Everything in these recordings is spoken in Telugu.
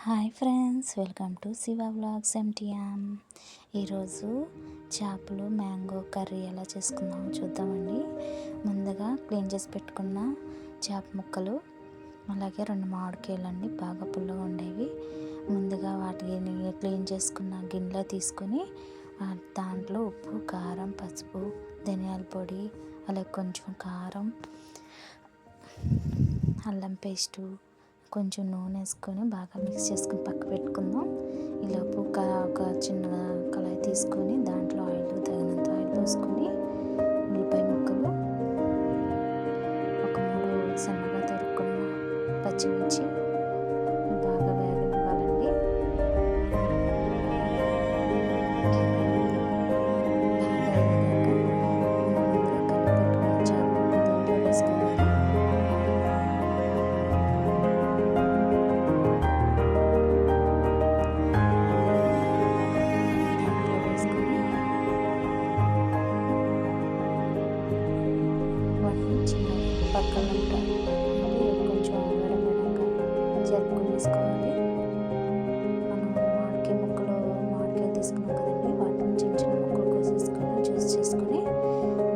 Hi friends, welcome to Shiva vlogs MTM. ఈరోజు చేపలు మ్యాంగో కర్రీ ఎలా చేసుకుందామో చూద్దామండి. ముందుగా క్లీన్ చేసి పెట్టుకున్న చేప ముక్కలు, అలాగే 2 మామిడికాయలు అండి, బాగా పుల్లగా ఉండేవి. ముందుగా వాటిని క్లీన్ చేసుకున్న గిన్నెలో తీసుకొని దాంట్లో ఉప్పు, కారం, పసుపు, ధనియాల పొడి, అలాగే కొంచెం కారం, అల్లం పేస్టు, కొంచెం నూనె వేసుకొని బాగా మిక్స్ చేసుకొని పక్క పెట్టుకుందాం. ఈలోపు ఒక చిన్న కళాయి తీసుకొని దాంట్లో తగినంత ఆయిల్ పోసుకొని ఉల్లిపాయ ముక్కలు, ఒక 3 సన్నగా తరుక్కున్న పచ్చిమిర్చి బాగా వేగనివ్వాలండి. బాగా వేగాక ముందుగా కలిపి పెట్టుకున్న చేపలు దీంట్లో వేసుకోవాలి. పక్కన కొంచెం వేడవేడాక జరుపుకొని వేసుకోవాలి. మనం మామిడికాయ తీసుకున్నాం కదండి, వాటిని చిన్న చిన్న ముక్కలు కోసేసుకొని జ్యూస్ చేసుకొని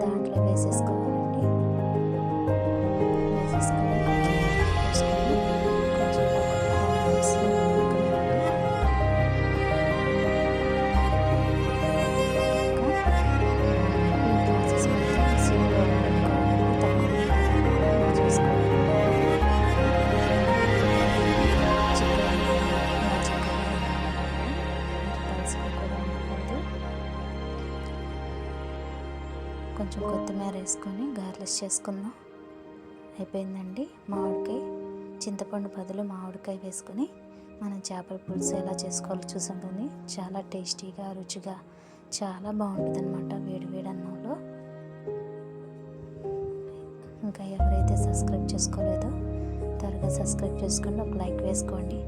దాంట్లో వేసేసుకోవాలండి. వేసేసుకొని పోసుకొని కొంచెం కొంచెం కొత్తిమీర వేసుకొని గార్లిష్ చేసుకుందాం. అయిపోయిందండి. మామిడికాయ, చింతపండు బదులు మామిడికాయ వేసుకొని మనం చేపల పులుసు ఎలా చేసుకోవాలో చూసాం కానీ చాలా టేస్టీగా, రుచిగా చాలా బాగుంటుంది అన్నమాట వేడి వేడి అన్నంలో. ఇంకా ఎవరైతే సబ్స్క్రైబ్ చేసుకోలేదో త్వరగా సబ్స్క్రైబ్ చేసుకోండి, ఒక లైక్ వేసుకోండి.